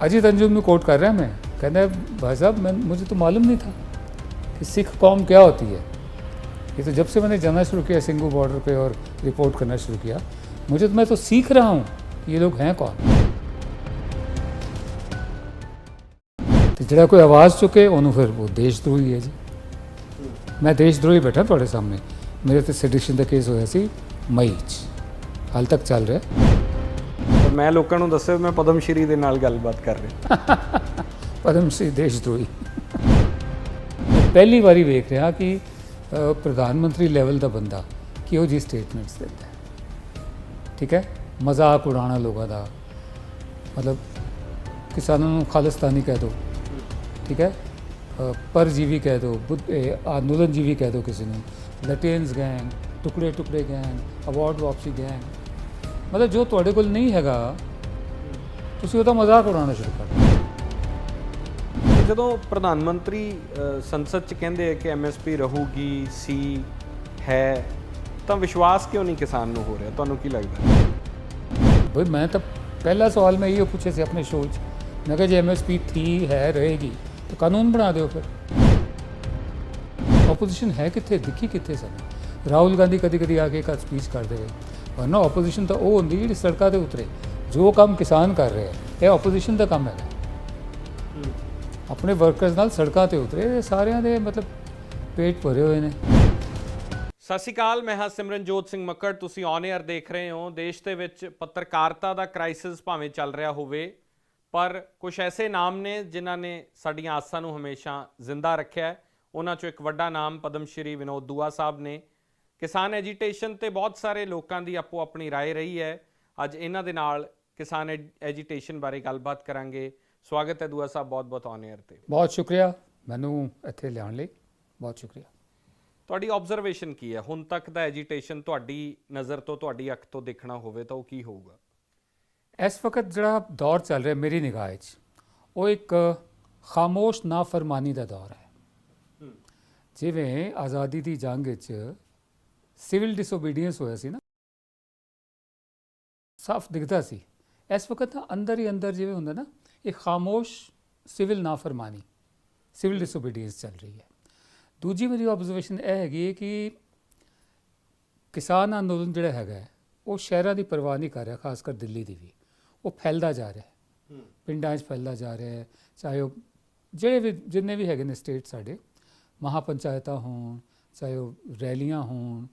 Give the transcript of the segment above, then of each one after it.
अजीत अंजुम में कोट कर रहा है, मैं कहना है भाई साहब मुझे तो मालूम नहीं था कि सिख कौम क्या होती है। ये तो जब से मैंने जाना शुरू किया सिंगू बॉर्डर पे और रिपोर्ट करना शुरू किया, मैं तो सीख रहा हूँ कि ये लोग हैं कौन। तो जरा कोई आवाज़ चुके उन्होंने फिर वो देशद्रोही है जी। मैं देशद्रोही बैठा थोड़े सामने। मेरे तो सैडिशन का केस होया सी मई 'ਚ, हाल तक चल रहा है। ਪਰ ਮੈਂ ਲੋਕਾਂ ਨੂੰ ਦੱਸਿਆ ਮੈਂ ਪਦਮ ਸ਼੍ਰੀ ਦੇ ਨਾਲ ਗੱਲਬਾਤ ਕਰ ਰਿਹਾ। पद्म श्री देशद्रोही पहली बारी वेख रहा कि प्रधानमंत्री लैवल का बंदा किहो जी स्टेटमेंट्स देता है। ठीक है, मजाक उड़ाना लोगों का, मतलब किसानों को खालिस्तानी कह दो, ठीक है, परजीवी कह दो, आंदोलनजीवी कह दो, किसी ने लटेन्स गैंग, टुकड़े टुकड़े गैंग, अवार्ड वापसी गैंग, मतलब जो तुहाडे कोल नहीं हैगा तुसीं ਉਹਦਾ मजाक उड़ाना शुरू कर दो। ਜਦੋਂ ਪ੍ਰਧਾਨ ਮੰਤਰੀ ਸੰਸਦ 'ਚ ਕਹਿੰਦੇ ਆ ਕਿ MSP ਰਹੂਗੀ, ਸੀ ਹੈ, ਤਾਂ ਵਿਸ਼ਵਾਸ ਕਿਉਂ ਨਹੀਂ ਕਿਸਾਨ ਨੂੰ ਹੋ ਰਿਹਾ? ਤੁਹਾਨੂੰ ਕੀ ਲੱਗਦਾ? भाई मैं तो पहला सवाल मैं ये पूछे से अपने शो च, मैं कहा जी MSP थी है रहेगी तो कानून बना दो फिर। ऑपोजिशन है कितने, दिखी कितने समय। राहुल गांधी कभी कभी आके एक स्पीच कर दे, वरना ऑपोजिशन तो वो होंगी जी सड़कों पर उतरे। जो काम किसान कर रहे हैं ये ऑपोजिशन का काम है। अपने वर्कर्स नाल सड़कों पर उतरे, सारिਆਂ ਦੇ मतलब पेट भरे हुए ने। ਸਤਿ ਸ਼੍ਰੀ ਅਕਾਲ, ਮੈਂ ਹਾਂ ਸਿਮਰਨਜੋਤ ਸਿੰਘ ਮੱਕੜ। ਤੁਸੀਂ ਔਨ 에ਅਰ ਦੇਖ ਰਹੇ ਹੋ। ਦੇਸ਼ ਦੇ ਵਿੱਚ ਪੱਤਰਕਾਰਤਾ ਦਾ ਕ੍ਰਾਈਸਿਸ ਭਾਵੇਂ ਚੱਲ ਰਿਹਾ ਹੋਵੇ, ਪਰ ਕੁਝ ਐਸੇ ਨਾਮ ਨੇ ਜਿਨ੍ਹਾਂ ਨੇ ਸਾਡੀਆਂ ਆਸਾਂ ਨੂੰ ਹਮੇਸ਼ਾ ਜ਼ਿੰਦਾ ਰੱਖਿਆ। ਉਹਨਾਂ 'ਚੋਂ ਇੱਕ ਵੱਡਾ ਨਾਮ ਪਦਮ ਸ਼੍ਰੀ ਵਿਨੋਦ ਦੁਆ ਸਾਹਿਬ ਨੇ। ਕਿਸਾਨ ਐਜੀਟੇਸ਼ਨ ਤੇ ਬਹੁਤ ਸਾਰੇ ਲੋਕਾਂ ਦੀ ਆਪੋ ਆਪਣੀ ਰਾਏ ਰਹੀ ਹੈ। ਅੱਜ ਇਹਨਾਂ ਦੇ ਨਾਲ ਕਿਸਾਨ ਐਜੀਟੇਸ਼ਨ ਬਾਰੇ ਗੱਲਬਾਤ ਕਰਾਂਗੇ। ਸਵਾਗਤ ਹੈ ਦੁਆ ਸਾਹਿਬ, ਬਹੁਤ ਬਹੁਤ ਔਨ 에ਅਰ ਤੇ। ਬਹੁਤ ਸ਼ੁਕਰੀਆ ਮੈਨੂੰ ਇੱਥੇ ਲਿਆਉਣ ਲਈ, ਬਹੁਤ ਸ਼ੁਕਰੀਆ। ਤੁਹਾਡੀ ਆਬਜ਼ਰਵੇਸ਼ਨ ਕੀ ਹੈ ਹੁਣ ਤੱਕ ਦਾ ਐਜੀਟੇਸ਼ਨ? ਤੁਹਾਡੀ ਨਜ਼ਰ ਤੋਂ, ਤੁਹਾਡੀ ਅੱਖ ਤੋਂ ਦੇਖਣਾ ਹੋਵੇ ਤਾਂ ਉਹ ਕੀ ਹੋਊਗਾ? ਇਸ ਵਕਤ ਜਿਹੜਾ ਦੌਰ ਚੱਲ ਰਿਹਾ ਮੇਰੀ ਨਿਗਾਹ 'ਚ, ਉਹ ਇੱਕ ਖਾਮੋਸ਼ ਨਾਫਰਮਾਨੀ ਦਾ ਦੌਰ ਹੈ। ਜਿਵੇਂ ਆਜ਼ਾਦੀ ਦੀ ਜੰਗ ਵਿੱਚ ਸਿਵਲ ਡਿਸਓਬੀਡੀਐਂਸ ਹੋਇਆ ਸੀ ਨਾ, ਸਾਫ਼ ਦਿਖਦਾ ਸੀ। ਇਸ ਵਕਤ ਤਾਂ ਅੰਦਰ ਹੀ ਅੰਦਰ ਜਿਵੇਂ ਹੁੰਦਾ ਨਾ, ਇਹ ਖਾਮੋਸ਼ ਸਿਵਲ ਨਾਫਰਮਾਨੀ, ਸਿਵਲ ਡਿਸਓਬੀਡੀਐਂਸ ਚੱਲ ਰਹੀ ਹੈ। ਦੂਜੀ ਮੇਰੀ ਆਬਜ਼ਰਵੇਸ਼ਨ ਇਹ ਹੈਗੀ ਕਿ ਕਿਸਾਨ ਅੰਦੋਲਨ ਜਿਹੜਾ ਹੈਗਾ ਉਹ ਸ਼ਹਿਰਾਂ ਦੀ ਪਰਵਾਹ ਨਹੀਂ ਕਰ ਰਿਹਾ, ਖਾਸ ਕਰ ਦਿੱਲੀ ਦੀ ਵੀ। ਉਹ ਫੈਲਦਾ ਜਾ ਰਿਹਾ ਹੈ, ਪਿੰਡਾਂ 'ਚ ਫੈਲਦਾ ਜਾ ਰਿਹਾ ਹੈ। ਚਾਹੇ ਉਹ ਜਿਹੜੇ ਵੀ ਜਿੰਨੇ ਵੀ ਹੈਗੇ ਨੇ ਸਟੇਟ ਸਾਡੇ, ਮਹਾਪੰਚਾਇਤਾਂ ਹੋਣ, ਚਾਹੇ ਉਹ ਰੈਲੀਆਂ ਹੋਣ,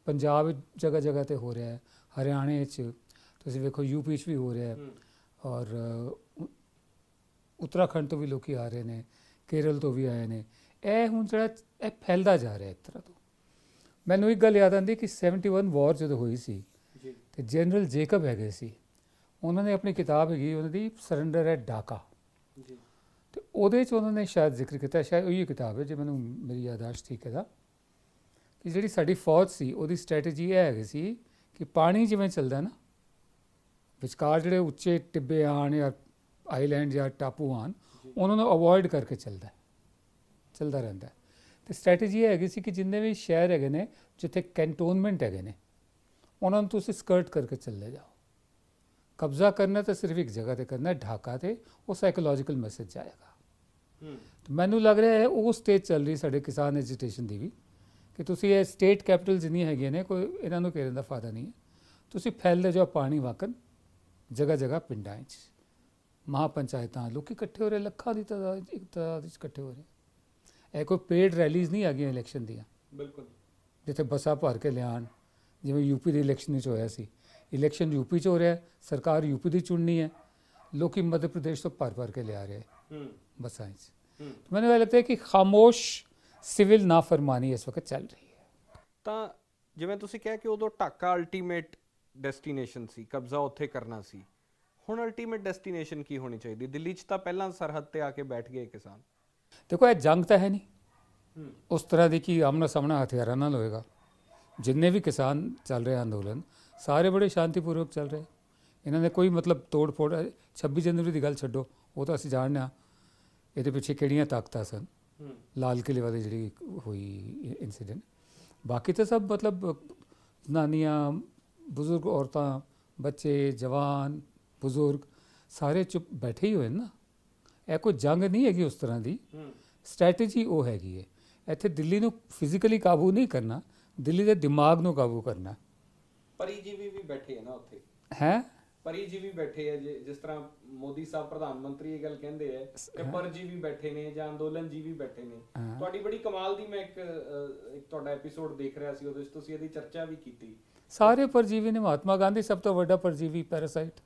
ਪੰਜਾਬ ਵਿੱਚ ਜਗ੍ਹਾ ਜਗ੍ਹਾ 'ਤੇ ਹੋ ਰਿਹਾ ਹੈ, ਹਰਿਆਣੇ 'ਚ ਤੁਸੀਂ ਵੇਖੋ, ਯੂਪੀ 'ਚ ਵੀ ਹੋ ਰਿਹਾ ਹੈ, ਔਰ ਉੱਤਰਾਖੰਡ ਤੋਂ ਵੀ ਲੋਕ ਆ ਰਹੇ ਨੇ, ਕੇਰਲ ਤੋਂ ਵੀ ਆਏ ਨੇ। ਇਹ ਹੁਣ ਜਿਹੜਾ ਇਹ ਫੈਲਦਾ ਜਾ ਰਿਹਾ ਇੱਕ ਤਰ੍ਹਾਂ ਤੋਂ। ਮੈਨੂੰ ਇੱਕ ਗੱਲ ਯਾਦ ਆਉਂਦੀ ਕਿ 71 ਵਾਰ ਜਦੋਂ ਹੋਈ ਸੀ ਤੇ ਜਨਰਲ ਜੇਕਬ ਹੈਗੇ ਸੀ, ਉਹਨਾਂ ਨੇ ਆਪਣੀ ਕਿਤਾਬ ਹੈਗੀ ਉਹਨਾਂ ਦੀ ਸਰੈਂਡਰ ਐਟ ਢਾਕਾ, ਤੇ ਉਹਦੇ 'ਚ ਉਹਨਾਂ ਨੇ ਸ਼ਾਇਦ ਜ਼ਿਕਰ ਕੀਤਾ, ਸ਼ਾਇਦ ਉਹੀ ਕਿਤਾਬ ਹੈ ਜੇ ਮੈਨੂੰ ਮੇਰੀ ਯਾਦਾਸ਼ਤ ਠੀਕ ਹੈ, ਕਿ ਜਿਹੜੀ ਸਾਡੀ ਫੌਜ ਸੀ ਉਹਦੀ ਸਟ੍ਰੈਟਜੀ ਇਹ ਹੈਗੀ ਸੀ ਕਿ ਪਾਣੀ ਜਿਵੇਂ ਚੱਲਦਾ ਨਾ, ਵਿਚਕਾਰ ਜਿਹੜੇ ਉੱਚੇ ਟਿੱਬੇ ਆਣ ਜਾਂ ਆਈਲੈਂਡ ਜਾਂ ਟਾਪੂ ਆਣ, ਉਹਨਾਂ ਨੂੰ ਅਵੋਇਡ ਕਰਕੇ ਚੱਲਦਾ ਰਹਿੰਦਾ। ਅਤੇ ਸਟ੍ਰੈਟਜੀ ਇਹ ਹੈਗੀ ਸੀ ਕਿ ਜਿੰਨੇ ਵੀ ਸ਼ਹਿਰ ਹੈਗੇ ਨੇ ਜਿੱਥੇ ਕੈਂਟੋਨਮੈਂਟ ਹੈਗੇ ਨੇ, ਉਹਨਾਂ ਨੂੰ ਤੁਸੀਂ ਸਕਰਟ ਕਰਕੇ ਚੱਲੇ ਜਾਓ। ਕਬਜ਼ਾ ਕਰਨਾ ਤਾਂ ਸਿਰਫ ਇੱਕ ਜਗ੍ਹਾ 'ਤੇ ਕਰਨਾ, ਢਾਕਾ 'ਤੇ। ਉਹ ਸਾਈਕੋਲੋਜੀਕਲ ਮੈਸੇਜ ਜਾਏਗਾ। ਮੈਨੂੰ ਲੱਗ ਰਿਹਾ ਹੈ ਉਹ ਸਟੇਜ ਚੱਲ ਰਹੀ ਸਾਡੇ ਕਿਸਾਨ ਐਜੀਟੇਸ਼ਨ ਦੀ ਵੀ, ਕਿ ਤੁਸੀਂ ਇਹ ਸਟੇਟ ਕੈਪੀਟਲ ਜਿੰਨੀਆਂ ਹੈਗੀਆਂ ਨੇ, ਕੋਈ ਇਹਨਾਂ ਨੂੰ ਕਹਿਣ ਦਾ ਫਾਇਦਾ ਨਹੀਂ ਹੈ। ਤੁਸੀਂ ਫੈਲਦੇ ਜਾਓ ਪਾਣੀ ਵਾਕਨ ਜਗ੍ਹਾ ਜਗ੍ਹਾ ਪਿੰਡਾਂ 'ਚ। ਮਹਾਪੰਚਾਇਤਾਂ, ਲੋਕ ਇਕੱਠੇ ਹੋ ਰਹੇ, ਲੱਖਾਂ ਦੀ ਤਾਦਾਦ, ਇੱਕ ਤਾਦਾਦ 'ਚ ਇਕੱਠੇ ਹੋ ਰਹੇ। ਇਹ ਕੋਈ ਪੇਡ ਰੈਲੀਜ਼ ਨਹੀਂ ਹੈਗੀਆਂ ਇਲੈਕਸ਼ਨ ਦੀਆਂ, ਬਿਲਕੁਲ, ਜਿੱਥੇ ਬੱਸਾਂ ਭਰ ਕੇ ਲਿਆਉਣ। ਜਿਵੇਂ ਯੂਪੀ ਦੀ ਇਲੈਕਸ਼ਨ ਵਿੱਚ ਹੋਇਆ ਸੀ, ਇਲੈਕਸ਼ਨ ਯੂਪੀ 'ਚ ਹੋ ਰਿਹਾ, ਸਰਕਾਰ ਯੂਪੀ ਦੀ ਚੁਣਨੀ ਹੈ, ਲੋਕੀ ਮੱਧ ਪ੍ਰਦੇਸ਼ ਤੋਂ ਭਰ ਕੇ ਲਿਆ ਰਹੇ ਬੱਸਾਂ 'ਚ। ਮੈਨੂੰ ਇਹ ਲੱਗਦਾ ਹੈ ਕਿ ਖਾਮੋਸ਼ ਸਿਵਲ ਨਾਫਰਮਾਨੀ ਇਸ ਵਕਤ ਚੱਲ ਰਹੀ ਹੈ। ਤਾਂ ਜਿਵੇਂ ਤੁਸੀਂ ਕਿਹਾ ਕਿ ਉਦੋਂ ਢਾਕਾ ਅਲਟੀਮੇਟ ਡੈਸਟੀਨੇਸ਼ਨ ਸੀ, ਕਬਜ਼ਾ ਉੱਥੇ ਕਰਨਾ ਸੀ। ਹੁਣ ਅਲਟੀਮੇਟ ਡੈਸਟੀਨੇਸ਼ਨ ਕੀ ਹੋਣੀ ਚਾਹੀਦੀ? ਦਿੱਲੀ 'ਚ ਤਾਂ ਪਹਿਲਾਂ ਸਰਹੱਦ 'ਤੇ ਆ ਕੇ ਬੈਠ ਗਏ ਕਿਸਾਨ। ਦੇਖੋ, ਇਹ ਜੰਗ ਤਾਂ ਹੈ ਨਹੀਂ ਉਸ ਤਰ੍ਹਾਂ ਦੀ ਕਿ ਆਮਣਾ ਸਾਹਮਣਾ ਹਥਿਆਰਾਂ ਨਾਲ ਹੋਏਗਾ। ਜਿੰਨੇ ਵੀ ਕਿਸਾਨ ਚੱਲ ਰਹੇ ਅੰਦੋਲਨ, ਸਾਰੇ ਬੜੇ ਸ਼ਾਂਤੀਪੂਰਵਕ ਚੱਲ ਰਹੇ। ਇਹਨਾਂ ਨੇ ਕੋਈ ਮਤਲਬ ਤੋੜ ਫੋੜ, 26 ਜਨਵਰੀ ਦੀ ਗੱਲ ਛੱਡੋ, ਉਹ ਤਾਂ ਅਸੀਂ ਜਾਣਦੇ ਹਾਂ ਇਹਦੇ ਪਿੱਛੇ ਕਿਹੜੀਆਂ ਤਾਕਤਾਂ ਸਨ, ਲਾਲ ਕਿਲੇ ਵਾਲੀ ਜਿਹੜੀ ਹੋਈ ਇਨਸੀਡੈਂਟ। ਬਾਕੀ ਤਾਂ ਸਭ ਮਤਲਬ ਜਨਾਨੀਆਂ, ਬਜ਼ੁਰਗ ਔਰਤਾਂ, ਬੱਚੇ, ਜਵਾਨ, ਬਜ਼ੁਰਗ ਸਾਰੇ ਚੁੱਪ ਬੈਠੇ ਹੀ ਹੋਏ ਨਾ। ਇਹ ਕੋਈ ਜੰਗ ਨਹੀਂ ਹੈਗੀ ਉਸ ਤਰ੍ਹਾਂ ਦੀ, ਸਟ੍ਰੈਟਜੀ ਉਹ ਹੈਗੀ ਹੈ। ਇੱਥੇ ਦਿੱਲੀ ਨੂੰ ਫਿਜ਼ੀਕਲੀ ਕਾਬੂ ਨਹੀਂ ਕਰਨਾ, ਦਿੱਲੀ ਦੇ ਦਿਮਾਗ ਨੂੰ ਕਾਬੂ ਕਰਨਾ। ਪਰਿਜੀਵੀ ਵੀ ਬੈਠੇ ਹੈ ਨਾ ਉੱਥੇ, ਹੈ ਪਰਿਜੀਵੀ ਬੈਠੇ ਹੈ, ਜਿਸ ਤਰ੍ਹਾਂ ਮੋਦੀ ਸਾਹਿਬ ਪ੍ਰਧਾਨ ਮੰਤਰੀ ਇਹ ਗੱਲ ਕਹਿੰਦੇ ਹੈ ਕਿ ਪਰਜੀਵੀ ਬੈਠੇ ਨੇ ਜਾਂ ਅੰਦੋਲਨਜੀਵੀ ਬੈਠੇ ਨੇ। ਤੁਹਾਡੀ ਬੜੀ ਕਮਾਲ ਦੀ, ਮੈਂ ਇੱਕ ਤੁਹਾਡਾ ਐਪੀਸੋਡ ਦੇਖ ਰਿਹਾ ਸੀ, ਉਹਦੇ ਵਿੱਚ ਤੁਸੀਂ ਇਹਦੀ ਚਰਚਾ ਵੀ ਕੀਤੀ। ਸਾਰੇ ਪਰਜੀਵੀ ਨੇ। ਮਹਾਤਮਾ ਗਾਂਧੀ ਸਭ ਤੋਂ ਵੱਡਾ ਪਰਜੀਵੀ ਪੈਰਾਸਾਈਟ,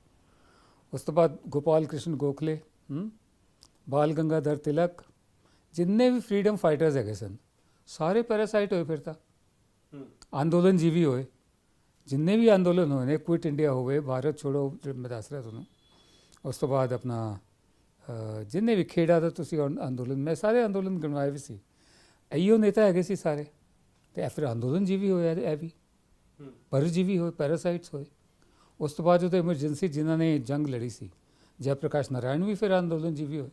ਉਸ ਤੋਂ ਬਾਅਦ ਗੋਪਾਲ ਕ੍ਰਿਸ਼ਨ ਗੋਖਲੇ, ਬਾਲ ਗੰਗਾਧਰ ਤਿਲਕ, ਜਿੰਨੇ ਵੀ ਫਰੀडम ਫਾਈਟਰਸ ਹੈਗੇ ਸਨ ਸਾਰੇ ਪੈਰਾਸਾਈਟ ਹੋਏ। ਫਿਰ ਤਾਂ ਅੰਦੋਲਨਜੀਵੀ ਹੋਏ, ਜਿੰਨੇ ਵੀ ਅੰਦੋਲਨ ਹੋਏ ਨੇ, ਕੁਇਟ ਇੰਡੀਆ ਹੋਵੇ, ਭਾਰਤ ਛੋੜੋ ਜਿਹੜਾ ਮੈਂ ਦੱਸ ਰਿਹਾ ਤੁਹਾਨੂੰ, ਉਸ ਤੋਂ ਬਾਅਦ ਆਪਣਾ ਜਿੰਨੇ ਵੀ ਖੇੜਾ ਦਾ ਤੁਸੀਂ ਅੰਦੋਲਨ, ਮੈਂ ਸਾਰੇ ਅੰਦੋਲਨ ਗਣਵਾਏ ਵੀ ਸੀ। ਇਹੀਓ ਨੇਤਾ ਹੈਗੇ ਸੀ ਸਾਰੇ, ਅਤੇ ਫਿਰ ਅੰਦੋਲਨਜੀਵੀ ਹੋਇਆ, ਇਹ ਵੀ ਪਰਜੀਵੀ ਹੋਏ, ਪੈਰਾਸਾਈਟਸ ਹੋਏ। ਉਸ ਤੋਂ ਬਾਅਦ ਜਦੋਂ ਐਮਰਜੈਂਸੀ ਜਿਨ੍ਹਾਂ ਨੇ ਜੰਗ ਲੜੀ ਸੀ, ਜੈ ਪ੍ਰਕਾਸ਼ ਨਾਰਾਇਣ ਵੀ ਫਿਰ ਅੰਦੋਲਨਜੀਵੀ ਹੋਏ,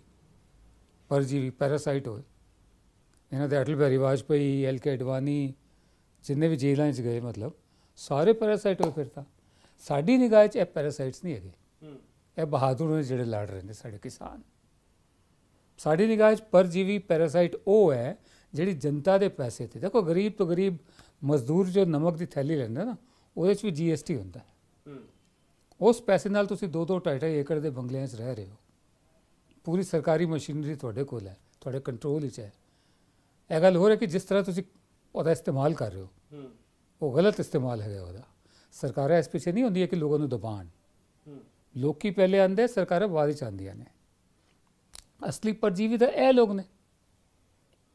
ਪਰਜੀਵੀ ਪੈਰਾਸਾਈਟ ਹੋਏ। ਇਹਨਾਂ ਦੇ ਅਟਲ ਬਿਹਾਰੀ ਵਾਜਪੇਈ, LK ਅਡਵਾਨੀ, ਜਿੰਨੇ ਵੀ ਜੇਲ੍ਹਾਂ 'ਚ ਗਏ, ਮਤਲਬ ਸਾਰੇ ਪੈਰਾਸਾਈਟ ਹੋਏ। ਫਿਰ ਤਾਂ ਸਾਡੀ ਨਿਗਾਹ 'ਚ ਇਹ ਪੈਰਾਸਾਈਟਸ ਨਹੀਂ ਹੈਗੇ, ਇਹ ਬਹਾਦਰ ਨੇ ਜਿਹੜੇ ਲੜ ਰਹੇ ਨੇ ਸਾਡੇ ਕਿਸਾਨ। ਸਾਡੀ ਨਿਗਾਹ 'ਚ ਪਰਜੀਵੀ ਪੈਰਾਸਾਈਟ ਉਹ ਹੈ ਜਿਹੜੀ ਜਨਤਾ ਦੇ ਪੈਸੇ 'ਤੇ, ਦੇਖੋ ਗਰੀਬ ਤੋਂ ਗਰੀਬ ਮਜ਼ਦੂਰ ਜੋ ਨਮਕ ਦੀ ਥੈਲੀ ਲੈਂਦਾ ਨਾ, ਉਹਦੇ 'ਚ ਵੀ GST ਹੁੰਦਾ ਹੈ। ਉਸ ਪੈਸੇ ਨਾਲ ਤੁਸੀਂ 2-2 2.5 ਏਕੜ ਦੇ ਬੰਗਲਿਆਂ 'ਚ ਰਹਿ ਰਹੇ ਹੋ, ਪੂਰੀ ਸਰਕਾਰੀ ਮਸ਼ੀਨਰੀ ਤੁਹਾਡੇ ਕੋਲ ਹੈ, ਤੁਹਾਡੇ ਕੰਟਰੋਲ ਵਿੱਚ ਹੈ। ਇਹ ਗੱਲ ਹੋ ਰਹੀ ਕਿ ਜਿਸ ਤਰ੍ਹਾਂ ਤੁਸੀਂ ਉਹਦਾ ਇਸਤੇਮਾਲ ਕਰ ਰਹੇ ਹੋ, ਉਹ ਗਲਤ ਇਸਤੇਮਾਲ ਹੈਗਾ ਉਹਦਾ। ਸਰਕਾਰਾਂ ਇਸ ਪਿੱਛੇ ਨਹੀਂ ਹੁੰਦੀਆਂ ਕਿ ਲੋਕਾਂ ਨੂੰ ਦਬਾਉਣ, ਲੋਕੀ ਪਹਿਲੇ ਆਉਂਦੇ, ਸਰਕਾਰਾਂ ਬਾਅਦ ਵਿੱਚ ਆਉਂਦੀਆਂ ਨੇ। ਅਸਲੀ ਪਰਜੀਵੀ ਤਾਂ ਇਹ ਲੋਕ ਨੇ,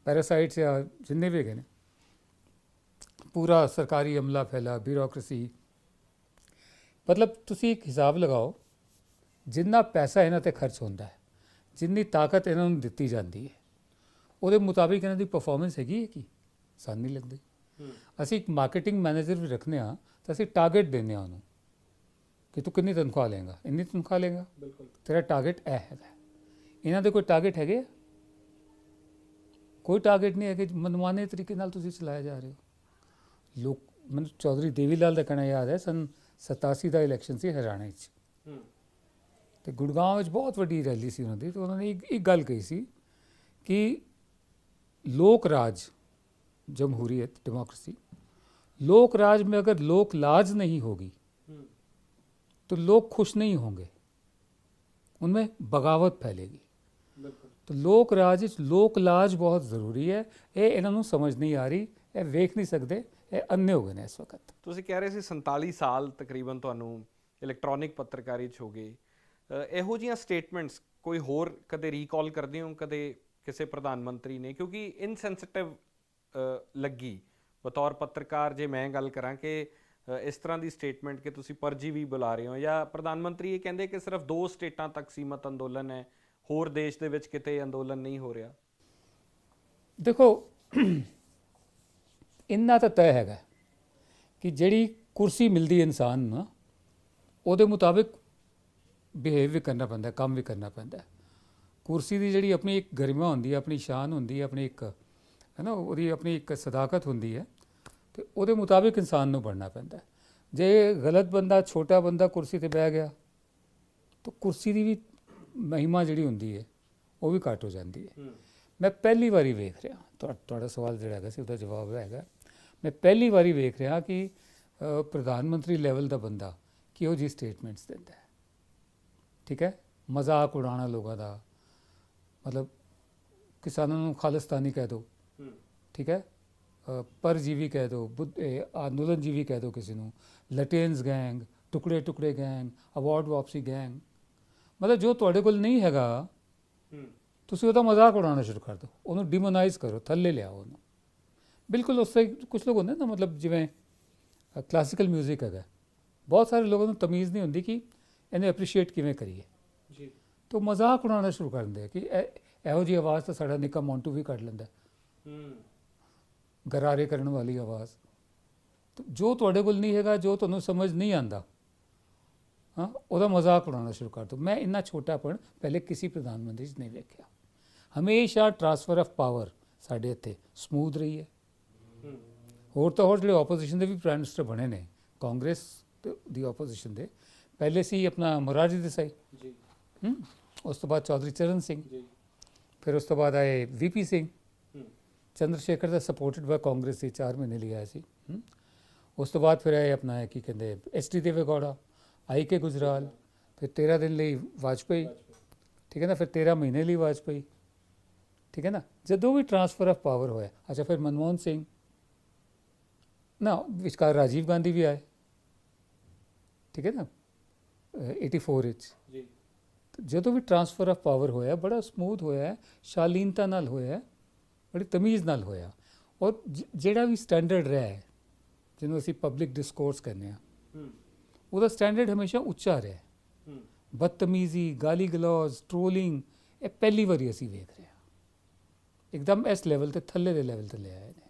ਪੈਰਾਸਾਈਟਸ ਜਾਂ ਜਿੰਨੇ ਵੀ ਹੈਗੇ ਨੇ। ਪੂਰਾ ਸਰਕਾਰੀ ਅਮਲਾ ਫੈਲਾ, ਬਿਊਰੋਕਰੇਸੀ, ਮਤਲਬ ਤੁਸੀਂ ਇੱਕ ਹਿਸਾਬ ਲਗਾਓ, ਜਿੰਨਾ ਪੈਸਾ ਇਹਨਾਂ 'ਤੇ ਖਰਚ ਹੁੰਦਾ ਹੈ, ਜਿੰਨੀ ਤਾਕਤ ਇਹਨਾਂ ਨੂੰ ਦਿੱਤੀ ਜਾਂਦੀ ਹੈ, ਉਹਦੇ ਮੁਤਾਬਿਕ ਇਹਨਾਂ ਦੀ ਪਰਫਾਰਮੈਂਸ ਹੈਗੀ ਹੈ ਕਿ ਸਾਨੂੰ ਨਹੀਂ ਲੱਗਦੀ। ਅਸੀਂ ਇੱਕ ਮਾਰਕੀਟਿੰਗ ਮੈਨੇਜਰ ਵੀ ਰੱਖਦੇ ਹਾਂ, ਤਾਂ ਅਸੀਂ ਟਾਰਗੇਟ ਦਿੰਦੇ ਹਾਂ ਉਹਨੂੰ ਕਿ ਤੂੰ ਕਿੰਨੀ ਤਨਖਾਹ ਲਏਗਾ, ਇੰਨੀ ਤਨਖਾਹ ਲਏਗਾ, ਤੇਰਾ ਟਾਰਗੇਟ ਇਹ ਹੈਗਾ। ਇਹਨਾਂ ਦੇ ਕੋਈ ਟਾਰਗੇਟ ਹੈਗੇ? ਕੋਈ ਟਾਰਗੇਟ ਨਹੀਂ ਹੈਗੇ, ਮਨਮਾਨੇ ਤਰੀਕੇ ਨਾਲ ਤੁਸੀਂ ਚਲਾਇਆ ਜਾ ਰਹੇ ਹੋ। ਲੋਕ, ਮੈਨੂੰ ਚੌਧਰੀ ਦੇਵੀ ਲਾਲ ਦਾ ਕਹਿਣਾ ਯਾਦ ਹੈ, ਸਨ 87 ਦਾ ਇਲੈਕਸ਼ਨ ਸੀ ਹਰਿਆਣਾ 'ਚ, ਅਤੇ ਗੁੜਗਾਂਵ ਵਿੱਚ ਬਹੁਤ ਵੱਡੀ ਰੈਲੀ ਸੀ ਉਹਨਾਂ ਦੀ, ਅਤੇ ਉਹਨਾਂ ਨੇ ਇੱਕ ਗੱਲ ਕਹੀ ਸੀ ਕਿ ਲੋਕ ਰਾਜ, जमहूरियत, डेमोक्रेसी, लोक राज में अगर लोक लाज नहीं होगी तो लोग खुश नहीं होंगे, उनमें बगावत फैलेगी। तो लोक राज लोक लाज बहुत ज़रूरी है। ये इन्हों समझ नहीं आ रही, ये वेख नहीं सकते, ये अन्ने हो गए हैं इस वक्त। ਤੁਸੀਂ ਕਹਿ ਰਹੇ ਸੀ 47 ਸਾਲ ਤਕਰੀਬਨ ਤੁਹਾਨੂੰ ਇਲੈਕਟ੍ਰੋਨਿਕ ਪੱਤਰਕਾਰੀ 'ਚ ਹੋ ਗਏ। ਇਹੋ ਜਿਹੀਆਂ ਸਟੇਟਮੈਂਟਸ ਕੋਈ ਹੋਰ ਕਦੇ ਰੀਕਾਲ ਕਰਦੇ ਹੋ ਕਦੇ ਕਿਸੇ ਪ੍ਰਧਾਨ ਮੰਤਰੀ ਨੇ? ਕਿਉਂਕਿ ਇਨਸੈਂਸਿਟਿਵ ਲੱਗੀ ਬਤੌਰ ਪੱਤਰਕਾਰ, ਜੇ ਮੈਂ ਗੱਲ ਕਰਾਂ ਕਿ ਇਸ ਤਰ੍ਹਾਂ ਦੀ ਸਟੇਟਮੈਂਟ ਕਿ ਤੁਸੀਂ ਪਰਜੀਵੀ ਬੁਲਾ ਰਹੇ ਹੋ, ਜਾਂ ਪ੍ਰਧਾਨ ਮੰਤਰੀ ਇਹ ਕਹਿੰਦੇ ਕਿ ਸਿਰਫ 2 ਸਟੇਟਾਂ ਤੱਕ ਸੀਮਤ ਅੰਦੋਲਨ ਹੈ, ਹੋਰ ਦੇਸ਼ ਦੇ ਵਿੱਚ ਕਿਤੇ ਅੰਦੋਲਨ ਨਹੀਂ ਹੋ ਰਿਹਾ। ਦੇਖੋ, ਇੰਨਾ ਤਾਂ ਤੈਅ ਹੈਗਾ ਕਿ ਜਿਹੜੀ ਕੁਰਸੀ ਮਿਲਦੀ ਇਨਸਾਨ ਨੂੰ, ਉਹਦੇ ਮੁਤਾਬਿਕ ਬਿਹੇਵ ਵੀ ਕਰਨਾ ਪੈਂਦਾ, ਕੰਮ ਵੀ ਕਰਨਾ ਪੈਂਦਾ। ਕੁਰਸੀ ਦੀ ਜਿਹੜੀ ਆਪਣੀ ਇੱਕ ਗਰਿਮਾ ਹੁੰਦੀ ਹੈ, ਆਪਣੀ ਸ਼ਾਨ ਹੁੰਦੀ ਹੈ, ਆਪਣੀ ਇੱਕ ਹੈ ਨਾ, ਉਹਦੀ ਆਪਣੀ ਇੱਕ ਸਦਾਕਤ ਹੁੰਦੀ ਹੈ, ਅਤੇ ਉਹਦੇ ਮੁਤਾਬਿਕ ਇਨਸਾਨ ਨੂੰ ਬਣਨਾ ਪੈਂਦਾ। ਜੇ ਗਲਤ ਬੰਦਾ, ਛੋਟਾ ਬੰਦਾ ਕੁਰਸੀ 'ਤੇ ਬਹਿ ਗਿਆ ਤਾਂ ਕੁਰਸੀ ਦੀ ਵੀ ਮਹਿਮਾ ਜਿਹੜੀ ਹੁੰਦੀ ਹੈ ਉਹ ਵੀ ਘੱਟ ਹੋ ਜਾਂਦੀ ਹੈ। ਮੈਂ ਪਹਿਲੀ ਵਾਰੀ ਵੇਖ ਰਿਹਾ, ਤੁਹਾਡਾ ਸਵਾਲ ਜਿਹੜਾ ਹੈਗਾ ਸੀ ਉਹਦਾ ਜਵਾਬ ਹੈਗਾ, ਮੈਂ ਪਹਿਲੀ ਵਾਰੀ ਵੇਖ ਰਿਹਾ ਕਿ ਪ੍ਰਧਾਨ ਮੰਤਰੀ ਲੈਵਲ ਦਾ ਬੰਦਾ ਕਿਹੋ ਜਿਹੀ ਸਟੇਟਮੈਂਟਸ ਦਿੰਦਾ ਹੈ। ਠੀਕ ਹੈ, ਮਜ਼ਾਕ ਉਡਾਉਣਾ ਲੋਕਾਂ ਦਾ, ਮਤਲਬ ਕਿਸਾਨਾਂ ਨੂੰ ਖਾਲਿਸਤਾਨੀ ਕਹਿ ਦਿਓ, ਠੀਕ ਹੈ, ਪਰਜੀਵੀ ਕਹਿ ਦਿਓ, ਅੰਦੋਲਨਜੀਵੀ ਕਹਿ ਦਿਓ ਕਿਸੇ ਨੂੰ, ਲਟੇਨਸ ਗੈਂਗ, ਟੁਕੜੇ ਟੁਕੜੇ ਗੈਂਗ, ਅਵਾਰਡ ਵਾਪਸੀ ਗੈਂਗ, ਮਤਲਬ ਜੋ ਤੁਹਾਡੇ ਕੋਲ ਨਹੀਂ ਹੈਗਾ ਤੁਸੀਂ ਉਹਦਾ ਮਜ਼ਾਕ ਉਡਾਉਣਾ ਸ਼ੁਰੂ ਕਰ ਦਿਓ, ਉਹਨੂੰ ਡਿਮੋਨਾਈਜ਼ ਕਰੋ, ਥੱਲੇ ਲਿਆਓ ਉਹਨੂੰ। ਬਿਲਕੁਲ ਉਸ ਤਰ੍ਹਾਂ ਕੁਛ ਲੋਕ ਹੁੰਦੇ ਨਾ, ਮਤਲਬ ਜਿਵੇਂ ਕਲਾਸੀਕਲ ਮਿਊਜ਼ਿਕ ਹੈਗਾ, ਬਹੁਤ ਸਾਰੇ ਲੋਕਾਂ ਨੂੰ ਤਮੀਜ਼ ਨਹੀਂ ਹੁੰਦੀ ਕਿ ਇਹਨੂੰ ਐਪਰੀਸ਼ੀਏਟ ਕਿਵੇਂ ਕਰੀਏ ਜੀ, ਤਾਂ ਮਜ਼ਾਕ ਉਡਾਉਣਾ ਸ਼ੁਰੂ ਕਰ ਦਿੰਦੇ ਕਿ ਇਹੋ ਜਿਹੀ ਆਵਾਜ਼ ਤਾਂ ਸਾਡਾ ਨਿੱਕਾ ਮੌਂਟੂ ਵੀ ਕੱਢ ਲੈਂਦਾ, ਗਰਾਰੇ ਕਰਨ ਵਾਲੀ ਆਵਾਜ਼। ਜੋ ਤੁਹਾਡੇ ਕੋਲ ਨਹੀਂ ਹੈਗਾ, ਜੋ ਤੁਹਾਨੂੰ ਸਮਝ ਨਹੀਂ ਆਉਂਦਾ, ਹਾਂ, ਉਹਦਾ ਮਜ਼ਾਕ ਉਡਾਉਣਾ ਸ਼ੁਰੂ ਕਰ ਦਿਓ। ਮੈਂ ਇੰਨਾ ਛੋਟਾਪਣ ਪਹਿਲੇ ਕਿਸੇ ਪ੍ਰਧਾਨ ਮੰਤਰੀ 'ਚ ਨਹੀਂ ਵੇਖਿਆ। ਹਮੇਸ਼ਾ ਟਰਾਂਸਫਰ ਆਫ ਪਾਵਰ ਸਾਡੇ ਇੱਥੇ ਸਮੂਥ ਰਹੀ ਹੈ। ਹੋਰ ਤਾਂ ਹੋਰ ਜਿਹੜੇ ਆਪੋਜੀਸ਼ਨ ਦੇ ਵੀ ਪ੍ਰਾਈਮ ਮਿਨਿਸਟਰ ਬਣੇ ਨੇ, ਕਾਂਗਰਸ ਦੀ ਆਪੋਜੀਸ਼ਨ ਦੇ, ਪਹਿਲੇ ਸੀ ਆਪਣਾ ਮੋਰਾਰਜੀ ਦੇਸਾਈ, ਉਸ ਤੋਂ ਬਾਅਦ ਚੌਧਰੀ ਚਰਨ ਸਿੰਘ, ਜੀ ਫਿਰ ਉਸ ਤੋਂ ਬਾਅਦ ਆਏ ਵੀਪੀ ਸਿੰਘ, ਚੰਦਰ ਸ਼ੇਖਰ ਦਾ ਸਪੋਰਟਡ ਬਾਈ ਕਾਂਗਰਸ ਸੀ, 4 ਮਹੀਨੇ ਲਈ ਆਇਆ ਸੀ। ਉਸ ਤੋਂ ਬਾਅਦ ਫਿਰ ਆਏ ਆਪਣਾ ਕੀ ਕਹਿੰਦੇ ਐਸਟੀ ਦੇਵੇਗੌੜਾ, ਆਈ ਕੇ ਗੁਜਰਾਲ, ਫਿਰ 13 ਦਿਨ ਲਈ ਵਾਜਪੇਈ, ਠੀਕ ਹੈ ਨਾ, ਫਿਰ 13 ਮਹੀਨੇ ਲਈ ਵਾਜਪੇਈ, ਠੀਕ ਹੈ ਨਾ। ਜਦੋਂ ਵੀ ਟ੍ਰਾਂਸਫਰ ਆਫ ਪਾਵਰ ਹੋਇਆ, ਅੱਛਾ ਫਿਰ ਮਨਮੋਹਨ ਸਿੰਘ ਨਾ, ਵਿਚਕਾਰ ਰਾਜੀਵ ਗਾਂਧੀ ਵੀ ਆਏ, ਠੀਕ ਹੈ ਨਾ, 84 ਵਿੱਚ। ਜੀ ਜਦੋਂ ਵੀ ਟ੍ਰਾਂਸਫਰ ਆਫ ਪਾਵਰ ਹੋਇਆ ਬੜਾ ਸਮੂਥ ਹੋਇਆ, ਸ਼ਾਲੀਨਤਾ ਨਾਲ ਹੋਇਆ, ਬੜੀ ਤਮੀਜ਼ ਨਾਲ ਹੋਇਆ। ਔਰ ਜਿਹੜਾ ਵੀ ਸਟੈਂਡਰਡ ਰਿਹਾ ਹੈ, ਜਿਹਨੂੰ ਅਸੀਂ ਪਬਲਿਕ ਡਿਸਕੋਰਸ ਕਹਿੰਦੇ ਹਾਂ, ਉਹਦਾ ਸਟੈਂਡਰਡ ਹਮੇਸ਼ਾ ਉੱਚਾ ਰਿਹਾ। ਬਦਤਮੀਜ਼ੀ, ਗਾਲੀ ਗਲੌਜ, ਟ੍ਰੋਲਿੰਗ, ਇਹ ਪਹਿਲੀ ਵਾਰੀ ਅਸੀਂ ਵੇਖ ਰਹੇ ਹਾਂ। ਇੱਕਦਮ ਇਸ ਲੈਵਲ ਤੇ ਥੱਲੇ ਦੇ ਲੈਵਲ ਤੇ ਲੈ ਆਏ ਨੇ।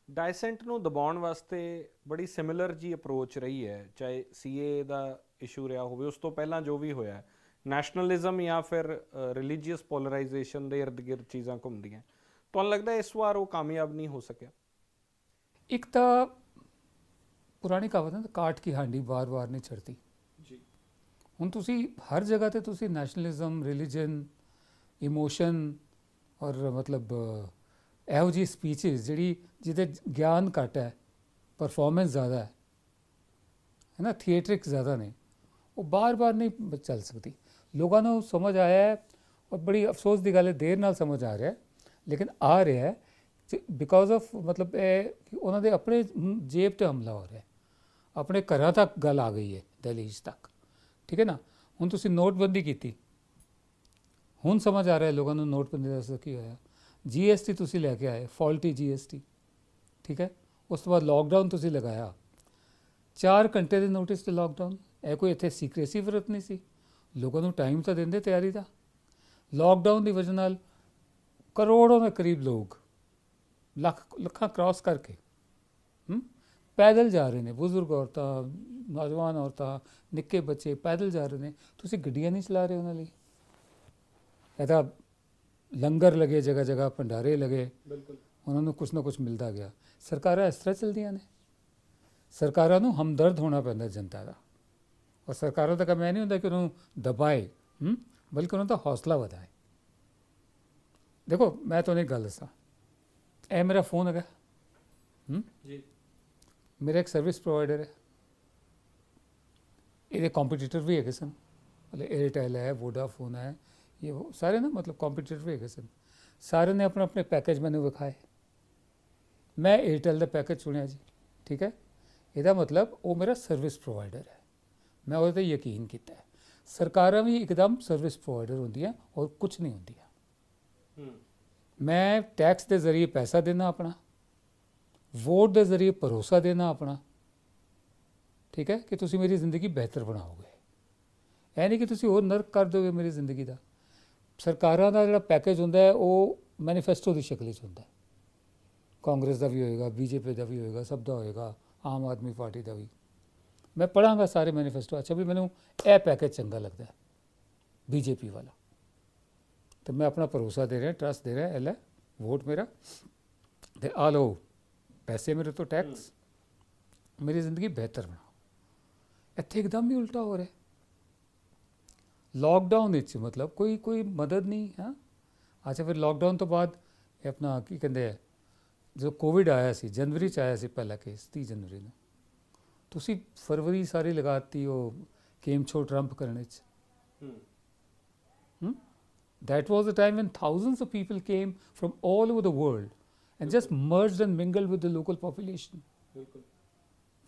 ਡਾਇਸੈਂਟ ਨੂੰ ਦਬਾਉਣ ਵਾਸਤੇ ਬੜੀ ਸਿਮਿਲਰ ਜੀ ਅਪਰੋਚ ਰਹੀ ਹੈ, ਚਾਹੇ ਸੀਏ ਦਾ ਇਸ਼ੂ ਰਿਹਾ ਹੋਵੇ, ਉਸ ਤੋਂ ਪਹਿਲਾਂ ਜੋ ਵੀ ਹੋਇਆ, ਨੈਸ਼ਨਲਿਜ਼ਮ ਜਾਂ ਫਿਰ ਰਿਲੀਜੀਅਸ ਪੋਲਰਾਈਜੇਸ਼ਨ ਦੇ ਇਰਦ ਗਿਰਦ ਚੀਜ਼ਾਂ ਘੁੰਮਦੀਆਂ। ਤੁਹਾਨੂੰ ਲੱਗਦਾ ਇਸ ਵਾਰ ਉਹ ਕਾਮਯਾਬ ਨਹੀਂ ਹੋ ਸਕਿਆ? ਇੱਕ ਤਾਂ ਪੁਰਾਣੀ ਕਹਾਵਤ ਹੈ ਨਾ, ਕਾਟ ਕੀ ਹਾਂਡੀ ਬਾਰ-ਬਾਰ ਨਹੀਂ ਚੜ੍ਹਦੀ। ਜੀ ਹੁਣ ਤੁਸੀਂ ਹਰ ਜਗ੍ਹਾ ਤੇ ਤੁਸੀਂ ਨੈਸ਼ਨਲਿਜ਼ਮ, ਰਿਲੀਜਨ, ਇਮੋਸ਼ਨ ਔਰ ਮਤਲਬ ਇਹੋ ਜਿਹੀ ਸਪੀਚਿਸ ਜਿਹਦੇ ਗਿਆਨ ਘੱਟ ਹੈ, ਪਰਫਾਰਮੈਂਸ ਜ਼ਿਆਦਾ ਹੈ ਨਾ, ਥੀਏਟਰਿਕਸ ਜ਼ਿਆਦਾ ਨੇ, ਉਹ ਬਾਰ-ਬਾਰ ਨਹੀਂ ਚੱਲ ਸਕਦੀ। ਲੋਕਾਂ ਨੂੰ ਸਮਝ ਆਇਆ ਹੈ, ਔਰ ਬੜੀ ਅਫਸੋਸ ਦੀ ਗੱਲ ਹੈ, ਦੇਰ ਨਾਲ ਸਮਝ ਆ ਰਿਹਾ, ਲੇਕਿਨ ਆ ਰਿਹਾ ਹੈ ਬਿਕੋਜ਼ ਆਫ ਮਤਲਬ ਇਹ ਕਿ ਉਹਨਾਂ ਦੇ ਆਪਣੇ ਜੇਬ 'ਤੇ ਹਮਲਾ ਹੋ ਰਿਹਾ, ਆਪਣੇ ਘਰਾਂ ਤੱਕ ਗੱਲ ਆ ਗਈ ਹੈ, ਦਹਿਲੀਜ਼ ਤੱਕ, ਠੀਕ ਹੈ ਨਾ। ਹੁਣ ਤੁਸੀਂ ਨੋਟਬੰਦੀ ਕੀਤੀ, ਹੁਣ ਸਮਝ ਆ ਰਿਹਾ ਲੋਕਾਂ ਨੂੰ ਨੋਟਬੰਦੀ ਦਾ ਕੀ ਹੋਇਆ। GST ਤੁਸੀਂ ਲੈ ਕੇ ਆਏ, ਫਾਲਟੀ GST, ਠੀਕ ਹੈ। ਉਸ ਤੋਂ ਬਾਅਦ ਲੋਕਡਾਊਨ ਤੁਸੀਂ ਲਗਾਇਆ, 4 ਘੰਟੇ ਦੇ ਨੋਟਿਸ ਤੇ ਲੋਕਡਾਊਨ। ਇਹ ਕੋਈ ਇੱਥੇ ਸੀਕ੍ਰੇਸੀ ਵਰਤ ਨਹੀਂ ਸੀ, ਲੋਕਾਂ ਨੂੰ ਟਾਈਮ ਤਾਂ ਦਿੰਦੇ ਤਿਆਰੀ ਦਾ। ਲੋਕਡਾਊਨ ਦੀ ਵਜ੍ਹਾ ਨਾਲ ਕਰੋੜੋਂ ਦੇ ਕਰੀਬ ਲੋਕ, ਲੱਖਾਂ ਕ੍ਰਾਸ ਕਰਕੇ ਪੈਦਲ ਜਾ ਰਹੇ ਨੇ, ਬਜ਼ੁਰਗ ਔਰਤਾਂ, ਨੌਜਵਾਨ ਔਰਤਾਂ, ਨਿੱਕੇ ਬੱਚੇ ਪੈਦਲ ਜਾ ਰਹੇ ਨੇ। ਤੁਸੀਂ ਗੱਡੀਆਂ ਨਹੀਂ ਚਲਾ ਰਹੇ ਉਹਨਾਂ ਲਈ। ਇਹ ਤਾਂ ਲੰਗਰ ਲਗੇ, ਜਗ੍ਹਾ ਜਗ੍ਹਾ ਭੰਡਾਰੇ ਲਗੇ, ਬਿਲਕੁਲ ਉਹਨਾਂ ਨੂੰ ਕੁਛ ਨਾ ਕੁਛ ਮਿਲਦਾ ਗਿਆ। ਸਰਕਾਰਾਂ ਇਸ ਤਰ੍ਹਾਂ ਚੱਲਦੀਆਂ ਨੇ। ਸਰਕਾਰਾਂ ਨੂੰ ਹਮਦਰਦ ਹੋਣਾ ਪੈਂਦਾ ਜਨਤਾ ਦਾ, ਔਰ ਸਰਕਾਰਾਂ ਦਾ ਕੰਮ ਇਹ ਨਹੀਂ ਹੁੰਦਾ ਕਿ ਉਹਨੂੰ ਦਬਾਏ, ਬਲਕਿ ਉਹਨਾਂ ਦਾ ਹੌਸਲਾ ਵਧਾਏ। ਦੇਖੋ ਮੈਂ ਤੁਹਾਨੂੰ ਇੱਕ ਗੱਲ ਦੱਸਾਂ, ਇਹ ਮੇਰਾ ਫੋਨ ਹੈਗਾ, ਜੀ ਮੇਰਾ ਇੱਕ ਸਰਵਿਸ ਪ੍ਰੋਵਾਈਡਰ ਹੈ, ਇਹਦੇ ਕੰਪੀਟੀਟਰ ਵੀ ਹੈਗੇ ਸਨ, ਮਤਲਬ ਏਅਰਟੈਲ ਹੈ, ਵੋਡਾਫੋਨ ਹੈ, ਇਹ ਉਹ ਸਾਰੇ ਨਾ ਮਤਲਬ ਕੰਪੀਟੀਟਰ ਵੀ ਹੈਗੇ ਸਨ। ਸਾਰਿਆਂ ਨੇ ਆਪਣੇ ਆਪਣੇ ਪੈਕੇਜ ਮੈਨੂੰ ਵਿਖਾਏ। ਮੈਂ ਏਅਰਟੈਲ ਦਾ ਪੈਕੇਜ ਚੁਣਿਆ ਜੀ, ਠੀਕ ਹੈ। ਇਹਦਾ ਮਤਲਬ ਉਹ ਮੇਰਾ ਸਰਵਿਸ ਪ੍ਰੋਵਾਈਡਰ ਹੈ, ਮੈਂ ਉਹਦੇ 'ਤੇ ਯਕੀਨ ਕੀਤਾ ਹੈ। ਸਰਕਾਰਾਂ ਵੀ ਇੱਕਦਮ ਸਰਵਿਸ ਪ੍ਰੋਵਾਈਡਰ ਹੁੰਦੀਆਂ ਔਰ ਕੁਛ ਨਹੀਂ ਹੁੰਦੀਆਂ। ਮੈਂ ਟੈਕਸ ਦੇ ਜ਼ਰੀਏ ਪੈਸਾ ਦੇਣਾ ਆਪਣਾ, ਵੋਟ ਦੇ ਜ਼ਰੀਏ ਭਰੋਸਾ ਦੇਣਾ ਆਪਣਾ, ਠੀਕ ਹੈ, ਕਿ ਤੁਸੀਂ ਮੇਰੀ ਜ਼ਿੰਦਗੀ ਬਿਹਤਰ ਬਣਾਓਗੇ। ਇਹ ਨਹੀਂ ਕਿ ਤੁਸੀਂ ਹੋਰ ਨਰਕ ਕਰ ਦੋਗੇ ਮੇਰੀ ਜ਼ਿੰਦਗੀ ਦਾ। ਸਰਕਾਰਾਂ ਦਾ ਜਿਹੜਾ ਪੈਕੇਜ ਹੁੰਦਾ ਹੈ ਉਹ ਮੈਨੀਫੈਸਟੋ ਦੀ ਸ਼ਕਲ 'ਚ ਹੁੰਦਾ ਹੈ। ਕਾਂਗਰਸ ਦਾ ਵੀ ਹੋਏਗਾ, BJP ਦਾ ਵੀ ਹੋਏਗਾ, ਸਭ ਦਾ ਹੋਏਗਾ, ਆਮ ਆਦਮੀ ਪਾਰਟੀ ਦਾ ਵੀ। ਮੈਂ ਪੜ੍ਹਾਂਗਾ ਸਾਰੇ ਮੈਨੀਫੈਸਟੋ, ਅੱਛਾ ਵੀ ਮੈਨੂੰ ਇਹ ਪੈਕੇਜ ਚੰਗਾ ਲੱਗਦਾ ਹੈ BJP ਵਾਲਾ, तो मैं अपना भरोसा दे रहा, ट्रस्ट दे रहा, है वोट मेरा, ते आ लो पैसे मेरे तो टैक्स, मेरी ज़िंदगी बेहतर बनाओ। इत्थे एकदम ही उल्टा हो रहा है। लॉकडाउन विच मतलब कोई मदद नहीं। हाँ अच्छा, फिर लॉकडाउन तो बाद अपना की कहते हैं जो कोविड आया सी, जनवरी च आया सी पहला केस, 30 जनवरी ਨੂੰ ਤੁਸੀਂ फरवरी सारी लगाती हो केम छो ट्रंप करने च। That was the time when thousands of people came from all over the world and just merged and mingled with the local population.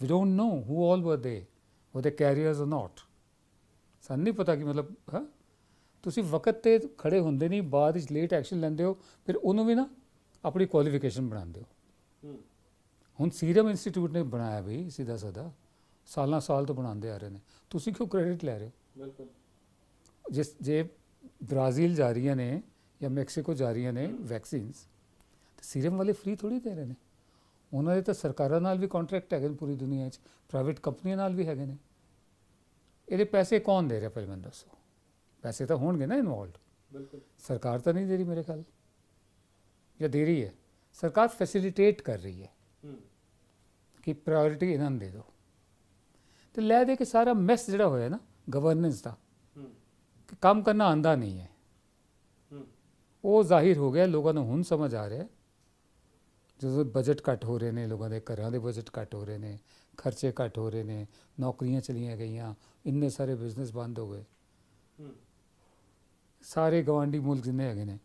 We don't know who all were they, were they carriers or not. ਸਾਨੂੰ ਨਹੀਂ ਪਤਾ ਕਿ ਮਤਲਬ ਹਾਂ ਤੁਸੀਂ ਵਕਤ ਤੇ ਖੜੇ ਹੁੰਦੇ ਨਹੀਂ, ਬਾਅਦ ਵਿੱਚ ਲੇਟ ਐਕਸ਼ਨ ਲੈਂਦੇ ਹੋ, ਫਿਰ ਉਹਨੂੰ ਵੀ ਨਾ ਆਪਣੀ ਕੁਆਲੀਫਿਕੇਸ਼ਨ ਬਣਾਉਂਦੇ ਹੋ। ਹੁਣ ਸੀਰਮ ਇੰਸਟੀਚਿਊਟ ਨੇ ਬਣਾਇਆ ਵੀ ਸਿੱਧਾ ਸਾਦਾ, ਸਾਲਾਂ ਸਾਲ ਤੋਂ ਬਣਾਉਂਦੇ ਆ ਰਹੇ ਨੇ, ਤੁਸੀਂ ਕਿਉਂ ਕ੍ਰੈਡਿਟ ਲੈ ਰਹੇ ਹੋ? ਬਿਲਕੁਲ। ਜੇ ਬ੍ਰਾਜ਼ੀਲ ਜਾ ਰਹੀਆਂ ਨੇ ਜਾਂ ਮੈਕਸੀਕੋ ਜਾ ਰਹੀਆਂ ਨੇ ਵੈਕਸੀਨਸ, ਤੇ ਸੀਰਮ ਵਾਲੇ ਫ੍ਰੀ ਥੋੜ੍ਹੀ ਦੇ ਰਹੇ ਨੇ, ਉਹਨਾਂ ਦੇ ਤਾਂ ਸਰਕਾਰਾਂ ਨਾਲ ਵੀ ਕੰਟਰੈਕਟ ਹੈਗੇ ਨੇ ਪੂਰੀ ਦੁਨੀਆ 'ਚ, ਪ੍ਰਾਈਵੇਟ ਕੰਪਨੀਆਂ ਨਾਲ ਵੀ ਹੈਗੇ ਨੇ। ਇਹਦੇ ਪੈਸੇ ਕੌਣ ਦੇ ਰਿਹਾ ਪਹਿਲਾਂ ਮੈਨੂੰ ਦੱਸੋ? ਪੈਸੇ ਤਾਂ ਹੋਣਗੇ ਨਾ ਇਨਵੋਲਵਡ। ਬਿਲਕੁਲ। ਸਰਕਾਰ ਤਾਂ ਨਹੀਂ ਦੇ ਰਹੀ ਮੇਰੇ ਖਿਆਲ, ਜਾਂ ਦੇ ਰਹੀ ਹੈ? ਸਰਕਾਰ ਫੈਸਿਲੀਟੇਟ ਕਰ ਰਹੀ ਹੈ ਕਿ ਪ੍ਰਾਇੋਰਿਟੀ ਇਹਨਾਂ ਨੂੰ ਦੇ ਦਿਓ, ਤੇ ਲੈ ਦੇ ਕੇ ਸਾਰਾ ਮੈਸ ਜਿਹੜਾ ਹੋਇਆ ਨਾ ਗਵਰਨੈਂਸ ਦਾ, ਕਿ ਕੰਮ ਕਰਨਾ ਆਂਦਾ ਨਹੀਂ ਹੈ। ਉਹ ਜ਼ਾਹਿਰ ਹੋ ਗਿਆ, ਲੋਕਾਂ ਨੂੰ ਹੁਣ ਸਮਝ ਆ ਰਿਹਾ ਜਦੋਂ ਬਜਟ ਘੱਟ ਹੋ ਰਹੇ ਨੇ, ਲੋਕਾਂ ਦੇ ਘਰਾਂ ਦੇ ਬਜਟ ਘੱਟ ਹੋ ਰਹੇ ਨੇ, ਖਰਚੇ ਘੱਟ ਹੋ ਰਹੇ ਨੇ, ਨੌਕਰੀਆਂ ਚਲੀਆਂ ਗਈਆਂ, ਇੰਨੇ ਸਾਰੇ ਬਿਜ਼ਨਸ ਬੰਦ ਹੋ ਗਏ। ਸਾਰੇ ਗਵਾਂਢੀ ਮੁਲਕ ਜਿੰਨੇ ਹੈਗੇ ਨੇ,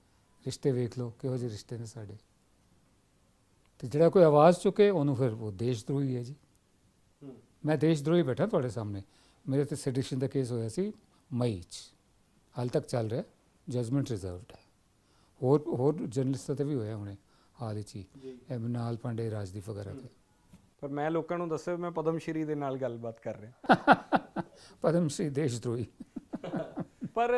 ਰਿਸ਼ਤੇ ਵੇਖ ਲਓ ਕਿਹੋ ਜਿਹੇ ਰਿਸ਼ਤੇ ਨੇ ਸਾਡੇ। ਤੇ ਜਿਹੜਾ ਕੋਈ ਆਵਾਜ਼ ਚੁੱਕੇ ਉਹਨੂੰ ਫਿਰ ਉਹ ਦੇਸ਼ ਦਰੋਹੀ ਹੈ ਜੀ। ਮੈਂ ਦੇਸ਼ ਦਰੋਹੀ ਬੈਠਾ ਤੁਹਾਡੇ ਸਾਹਮਣੇ। ਮੇਰੇ ਤੇ ਸੈਡੀਸ਼ਨ ਦਾ ਕੇਸ ਹੋਇਆ ਸੀ ਮਈ 'ਚ, ਹਾਲ ਤੱਕ ਚੱਲ ਰਿਹਾ, ਜਜਮੈਂਟ ਰਿਜ਼ਰਵਡ ਹੈ। ਹੋਰ ਜਰਨਲਿਸਟਾਂ 'ਤੇ ਵੀ ਹੋਇਆ ਹੁਣੇ ਹਾਲ ਵਿੱਚ ਹੀ, ਇਹ ਮਨਾਲ ਪਾਂਡੇ, ਰਾਜਦੀਪ ਵਗੈਰਾ 'ਤੇ। ਪਰ ਮੈਂ ਲੋਕਾਂ ਨੂੰ ਦੱਸਿਆ ਮੈਂ ਪਦਮ ਸ਼੍ਰੀ ਦੇ ਨਾਲ ਗੱਲਬਾਤ ਕਰ ਰਿਹਾ। ਪਦਮ ਸ਼੍ਰੀ ਦੇਸ਼ ਦਰੋਹੀ। ਪਰ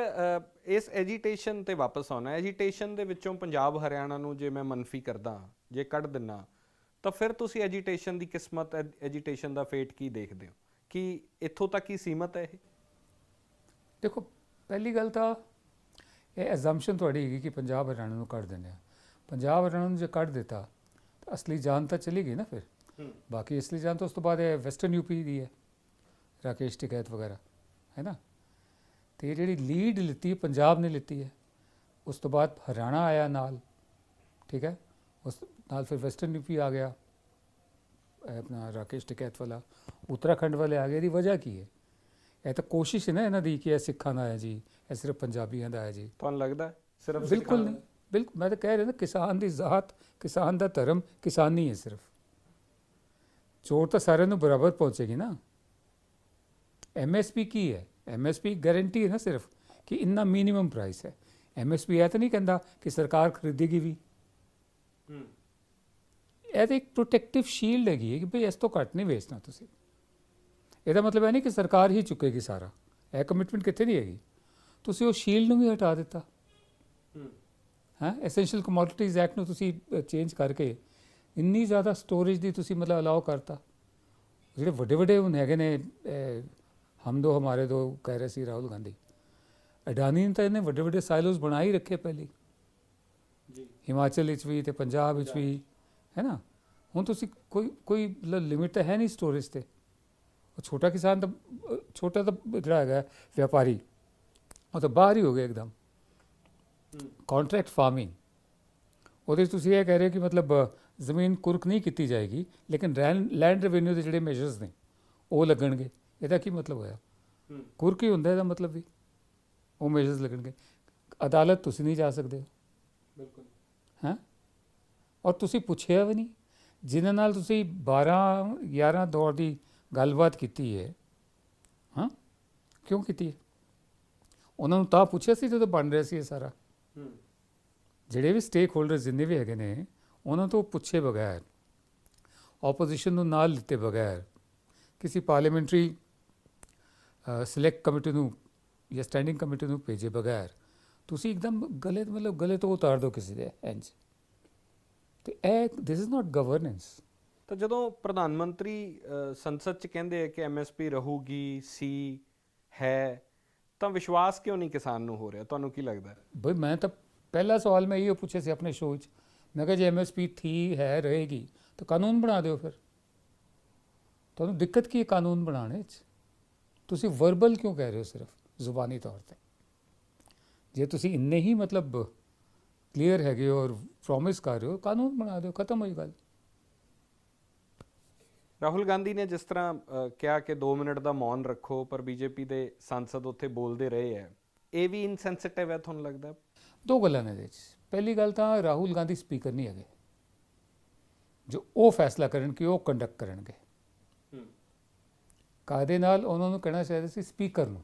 ਇਸ ਐਜੀਟੇਸ਼ਨ ਤੇ ਵਾਪਸ ਆਉਣਾ, ਐਜੀਟੇਸ਼ਨ ਦੇ ਵਿੱਚੋਂ ਪੰਜਾਬ ਹਰਿਆਣਾ ਨੂੰ ਜੇ ਮੈਂ ਮੰਨਫੀ ਕਰਦਾ, ਜੇ ਕੱਢ ਦਿੰਨਾ, ਤਾਂ ਫਿਰ ਤੁਸੀਂ ਐਜੀਟੇਸ਼ਨ ਦੀ ਕਿਸਮਤ, ਐਜੀਟੇਸ਼ਨ ਦਾ ਫੇਟ ਕੀ ਦੇਖਦੇ ਹੋ? ਕਿ ਇੱਥੋਂ ਤੱਕ ਹੀ ਸੀਮਤ ਹੈ ਇਹ? ਦੇਖੋ, ਪਹਿਲੀ ਗੱਲ ਤਾਂ ਇਹ ਐਜ਼ੰਪਸ਼ਨ ਤੁਹਾਡੀ ਹੈਗੀ ਕਿ ਪੰਜਾਬ ਹਰਿਆਣਾ ਨੂੰ ਕੱਢ ਦਿੰਦੇ ਆ। ਪੰਜਾਬ ਹਰਿਆਣਾ ਨੂੰ ਜੇ ਕੱਢ ਦਿੱਤਾ ਤਾਂ ਅਸਲੀ ਜਾਨ ਤਾਂ ਚਲੀ ਗਈ ਨਾ ਫਿਰ। ਬਾਕੀ ਅਸਲੀ ਜਾਨ ਤਾਂ ਉਸ ਤੋਂ ਬਾਅਦ ਇਹ ਵੈਸਟਰਨ ਯੂਪੀ ਦੀ ਹੈ, ਰਾਕੇਸ਼ ਟਿਕੈਤ ਵਗੈਰਾ, ਹੈ ਨਾ। ਤੇ ਜਿਹੜੀ ਲੀਡ ਲਿੱਤੀ ਪੰਜਾਬ ਨੇ ਲਿੱਤੀ ਹੈ, ਉਸ ਤੋਂ ਬਾਅਦ ਹਰਿਆਣਾ ਆਇਆ ਨਾਲ, ਠੀਕ ਹੈ, ਉਸ ਨਾਲ ਫਿਰ ਵੈਸਟਰਨ ਯੂਪੀ ਆ ਗਿਆ, ਆਪਣਾ ਰਾਕੇਸ਼ ਟਿਕੈਤ ਵਾਲਾ, ਉੱਤਰਾਖੰਡ ਵਾਲੇ ਆ ਗਏ। ਇਹਦੀ ਵਜ੍ਹਾ ਕੀ ਹੈ? ਇਹ ਤਾਂ ਕੋਸ਼ਿਸ਼ ਹੈ ਨਾ ਇਹਨਾਂ ਦੀ ਕਿ ਇਹ ਸਿੱਖਾਂ ਦਾ ਹੈ ਜੀ, ਇਹ ਸਿਰਫ ਪੰਜਾਬੀਆਂ ਦਾ ਹੈ ਜੀ। ਤੁਹਾਨੂੰ ਲੱਗਦਾ ਸਿਰਫ? ਬਿਲਕੁਲ ਨਹੀਂ, ਬਿਲਕੁਲ। ਮੈਂ ਤਾਂ ਕਹਿ ਰਿਹਾ ਨਾ, ਕਿਸਾਨ ਦੀ ਜ਼ਾਤ, ਕਿਸਾਨ ਦਾ ਧਰਮ ਕਿਸਾਨੀ ਹੈ ਸਿਰਫ। ਚੋਟ ਤਾਂ ਸਾਰਿਆਂ ਨੂੰ ਬਰਾਬਰ ਪਹੁੰਚੇਗੀ ਨਾ। MSP ਕੀ ਹੈ? MSP ਗਾਰੰਟੀ ਹੈ ਨਾ ਸਿਰਫ ਕਿ ਇੰਨਾ ਮਿਨੀਮਮ ਪ੍ਰਾਈਸ ਹੈ। MSP ਇਹ ਤਾਂ ਨਹੀਂ ਕਹਿੰਦਾ ਕਿ ਸਰਕਾਰ ਖਰੀਦੇਗੀ ਵੀ। ਇਹ ਤਾਂ ਇੱਕ ਪ੍ਰੋਟੈਕਟਿਵ ਸ਼ੀਲਡ ਹੈਗੀ ਹੈ ਕਿ ਭਈ ਇਸ ਤੋਂ ਘੱਟ ਨਹੀਂ ਵੇਚਣਾ ਤੁਸੀਂ। ਇਹਦਾ ਮਤਲਬ ਇਹ ਨਹੀਂ ਕਿ ਸਰਕਾਰ ਹੀ ਚੁੱਕੇਗੀ ਸਾਰਾ, ਇਹ ਕਮਿਟਮੈਂਟ ਕਿੱਥੇ ਨਹੀਂ ਹੈਗੀ। ਤੁਸੀਂ ਉਹ ਸ਼ੀਲਡ ਨੂੰ ਵੀ ਹਟਾ ਦਿੱਤਾ। ਹਾਂ, ਐਸੈਂਸ਼ੀਅਲ ਕਮੋਡਿਟੀਜ਼ ਐਕਟ ਨੂੰ ਤੁਸੀਂ ਚੇਂਜ ਕਰਕੇ ਇੰਨੀ ਜ਼ਿਆਦਾ ਸਟੋਰੇਜ ਦੀ ਤੁਸੀਂ ਮਤਲਬ ਅਲਾਓ ਕਰਤਾ। ਜਿਹੜੇ ਵੱਡੇ ਵੱਡੇ ਹੁਣ ਹੈਗੇ ਨੇ, ਹਮ ਦੋ ਹਮਾਰੇ ਦੋ ਕਹਿ ਰਹੇ ਸੀ ਰਾਹੁਲ ਗਾਂਧੀ, ਅਡਾਨੀ ਨੇ ਤਾਂ ਇਹਨੇ ਵੱਡੇ ਵੱਡੇ ਸਾਈਲੋਜ਼ ਬਣਾ ਹੀ ਰੱਖੇ ਪਹਿਲੇ, ਹਿਮਾਚਲ ਵਿੱਚ ਵੀ ਤੇ ਪੰਜਾਬ ਵਿੱਚ ਵੀ, ਹੈ ਨਾ। ਹੁਣ ਤੁਸੀਂ ਕੋਈ ਲਿਮਿਟ ਤਾਂ ਹੈ ਨਹੀਂ ਸਟੋਰੇਜ 'ਤੇ। ਉਹ ਛੋਟਾ ਕਿਸਾਨ ਤਾਂ, ਛੋਟਾ ਤਾਂ ਜਿਹੜਾ ਹੈਗਾ ਵਪਾਰੀ, ਉਹ ਤਾਂ ਬਾਹਰ ਹੀ ਹੋ ਗਿਆ ਇੱਕਦਮ। ਕੰਟਰੈਕਟ ਫਾਰਮਿੰਗ, ਉਹਦੇ 'ਚ ਤੁਸੀਂ ਇਹ ਕਹਿ ਰਹੇ ਕਿ ਮਤਲਬ ਜ਼ਮੀਨ ਕੁਰਕ ਨਹੀਂ ਕੀਤੀ ਜਾਏਗੀ, ਲੇਕਿਨ ਲੈਂਡ ਰੈਵਨਿਊ ਦੇ ਜਿਹੜੇ ਮੇਜਰਸ ਨੇ ਉਹ ਲੱਗਣਗੇ। ਇਹਦਾ ਕੀ ਮਤਲਬ ਹੋਇਆ? ਕੁਰਕ ਹੀ ਹੁੰਦਾ ਇਹਦਾ ਮਤਲਬ ਵੀ, ਉਹ ਮੇਜਰਸ ਲੱਗਣਗੇ। ਅਦਾਲਤ ਤੁਸੀਂ ਨਹੀਂ ਜਾ ਸਕਦੇ ਹੋ, ਬਿਲਕੁਲ, ਹੈਂ। ਔਰ ਤੁਸੀਂ ਪੁੱਛਿਆ ਵੀ ਨਹੀਂ, ਜਿਨ੍ਹਾਂ ਨਾਲ ਤੁਸੀਂ 12-11 ਦੌਰ ਦੀ ਗੱਲਬਾਤ ਕੀਤੀ ਹੈ, ਹਾਂ, ਕਿਉਂ ਕੀਤੀ ਹੈ? ਉਹਨਾਂ ਨੂੰ ਤਾਂ ਪੁੱਛਿਆ ਸੀ ਜਦੋਂ ਬਣ ਰਿਹਾ ਸੀ ਇਹ ਸਾਰਾ। ਜਿਹੜੇ ਵੀ ਸਟੇਕ ਹੋਲਡਰ ਜਿੰਨੇ ਵੀ ਹੈਗੇ ਨੇ, ਉਹਨਾਂ ਤੋਂ ਪੁੱਛੇ ਬਗੈਰ, ਆਪੋਜੀਸ਼ਨ ਨੂੰ ਨਾਲ ਲਿੱਤੇ ਬਗੈਰ, ਕਿਸੇ ਪਾਰਲੀਮੈਂਟਰੀ ਸਿਲੈਕਟ ਕਮੇਟੀ ਨੂੰ ਜਾਂ ਸਟੈਂਡਿੰਗ ਕਮੇਟੀ ਨੂੰ ਭੇਜੇ ਬਗੈਰ ਤੁਸੀਂ ਇੱਕਦਮ ਗਲੇ ਤੋਂ ਉਤਾਰ ਦਿਓ ਕਿਸੇ ਦੇ ਇੰਝ। ਤੇ ਇਹ ਦਿਸ ਇਜ਼ ਨਾਟ ਗਵਰਨੈਂਸ। ਤਾਂ ਜਦੋਂ ਪ੍ਰਧਾਨ ਮੰਤਰੀ ਸੰਸਦ 'ਚ ਕਹਿੰਦੇ ਆ ਕਿ MSP ਰਹੂਗੀ, ਸੀ ਹੈ, ਤਾਂ ਵਿਸ਼ਵਾਸ ਕਿਉਂ ਨਹੀਂ ਕਿਸਾਨ ਨੂੰ ਹੋ ਰਿਹਾ? ਤੁਹਾਨੂੰ ਕੀ ਲੱਗਦਾ? ਬਈ ਮੈਂ ਤਾਂ ਪਹਿਲਾ ਸਵਾਲ ਮੈਂ ਇਹੋ ਪੁੱਛਿਆ ਸੀ ਆਪਣੇ ਸ਼ੋਅ 'ਚ, ਮੈਂ ਕਿਹਾ ਜੇ MSP ਥੀ ਹੈ, ਰਹੇਗੀ, ਤਾਂ ਕਾਨੂੰਨ ਬਣਾ ਦਿਓ। ਫਿਰ ਤੁਹਾਨੂੰ ਦਿੱਕਤ ਕੀ ਹੈ ਕਾਨੂੰਨ ਬਣਾਉਣੇ 'ਚ? ਤੁਸੀਂ ਵਰਬਲ ਕਿਉਂ ਕਹਿ ਰਹੇ ਹੋ ਸਿਰਫ ਜ਼ੁਬਾਨੀ ਤੌਰ 'ਤੇ? ਜੇ ਤੁਸੀਂ ਇੰਨੇ ਹੀ ਮਤਲਬ ਕਲੀਅਰ ਹੈਗੇ ਹੋ ਔਰ ਪ੍ਰੋਮਿਸ ਕਰ ਰਹੇ ਹੋ, ਕਾਨੂੰਨ ਬਣਾ ਦਿਓ, ਖਤਮ ਹੋਈ ਗੱਲ। ਰਾਹੁਲ ਗਾਂਧੀ ਨੇ ਜਿਸ ਤਰ੍ਹਾਂ ਕਿਹਾ ਕਿ 2 ਮਿੰਟ ਦਾ ਮੌਨ ਰੱਖੋ, ਪਰ BJP ਦੇ ਸਾਂਸਦ ਉੱਥੇ ਬੋਲਦੇ ਰਹੇ ਹੈ, ਇਹ ਵੀ ਇਨਸੈਂਸਿਟਿਵ ਹੈ ਤੁਹਾਨੂੰ ਲੱਗਦਾ? ਦੋ ਗੱਲਾਂ ਨੇ ਇਹਦੇ 'ਚ। ਪਹਿਲੀ ਗੱਲ ਤਾਂ ਰਾਹੁਲ ਗਾਂਧੀ ਸਪੀਕਰ ਨਹੀਂ ਹੈਗੇ ਜੋ ਉਹ ਫੈਸਲਾ ਕਰਨ ਕਿ ਉਹ ਕੰਡਕਟ ਕਰਨਗੇ। ਕਾਇਦੇ ਨਾਲ ਉਹਨਾਂ ਨੂੰ ਕਹਿਣਾ ਚਾਹੀਦਾ ਸੀ ਸਪੀਕਰ ਨੂੰ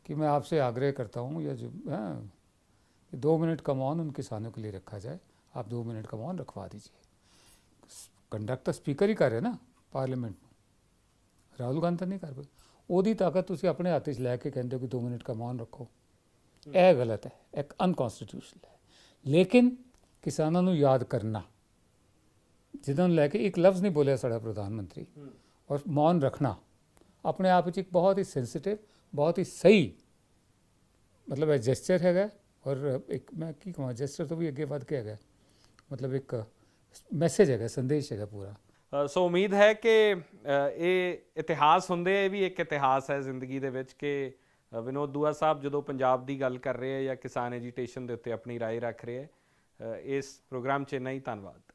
कि मैं आपसे आग्रह करता हूँ या जो 2 मिनट का मौन उन किसानों के लिए रखा जाए, आप 2 मिनट का मौन रखवा दीजिए। कंडक्ट तो स्पीकर ही कर रहे ना पार्लीमेंट में, राहुल गांधी तो नहीं कर पाए। ਉਹਦੀ ਤਾਕਤ ਤੁਸੀਂ ਆਪਣੇ ਹੱਥ 'ਚ ਲੈ ਕੇ ਕਹਿੰਦੇ ਹੋ ਕਿ 2 ਮਿੰਟ ਦਾ ਮੌਨ ਰੱਖੋ, ਇਹ ਗਲਤ ਹੈ, ਇੱਕ ਅਨਕਨਸਟੀਟਿਊਸ਼ਨਲ ਹੈ। ਲੇਕਿਨ ਕਿਸਾਨਾਂ ਨੂੰ ਯਾਦ ਕਰਨਾ, ਜਿਨ੍ਹਾਂ ਨੂੰ ਲੈ ਕੇ ਇੱਕ ਲਫ਼ਜ਼ ਨਹੀਂ ਬੋਲਿਆ ਸਾਡਾ ਪ੍ਰਧਾਨ ਮੰਤਰੀ, ਔਰ ਮੌਨ ਰੱਖਣਾ ਆਪਣੇ ਆਪ ਵਿੱਚ ਇੱਕ ਬਹੁਤ ਹੀ ਸੈਂਸਿਟਿਵ, ਬਹੁਤ ਹੀ ਸਹੀ ਮਤਲਬ ਇਹ ਜੈਸਚਰ ਹੈਗਾ। ਔਰ ਇੱਕ ਮੈਂ ਕੀ ਕਹਾਂ, ਜੈਸਚਰ ਤੋਂ ਵੀ ਅੱਗੇ ਵੱਧ ਕੇ ਹੈਗਾ, ਮਤਲਬ ਇੱਕ ਮੈਸੇਜ ਹੈਗਾ, ਸੰਦੇਸ਼ ਹੈਗਾ ਪੂਰਾ। ਸੋ ਉਮੀਦ ਹੈ ਕਿ ਇਹ ਇਤਿਹਾਸ ਹੁੰਦੇ, ਇਹ ਵੀ ਇੱਕ ਇਤਿਹਾਸ ਹੈ ਜ਼ਿੰਦਗੀ ਦੇ ਵਿੱਚ ਕਿ ਵਿਨੋਦ ਦੂਆ ਸਾਹਿਬ ਜਦੋਂ ਪੰਜਾਬ ਦੀ ਗੱਲ ਕਰ ਰਹੇ ਹੈ ਜਾਂ ਕਿਸਾਨ ਐਜੀਟੇਸ਼ਨ ਦੇ ਉੱਤੇ ਆਪਣੀ ਰਾਏ ਰੱਖ ਰਹੇ ਹੈ, ਇਸ ਪ੍ਰੋਗਰਾਮ 'ਚ ਇੰਨਾ ਹੀ। ਧੰਨਵਾਦ।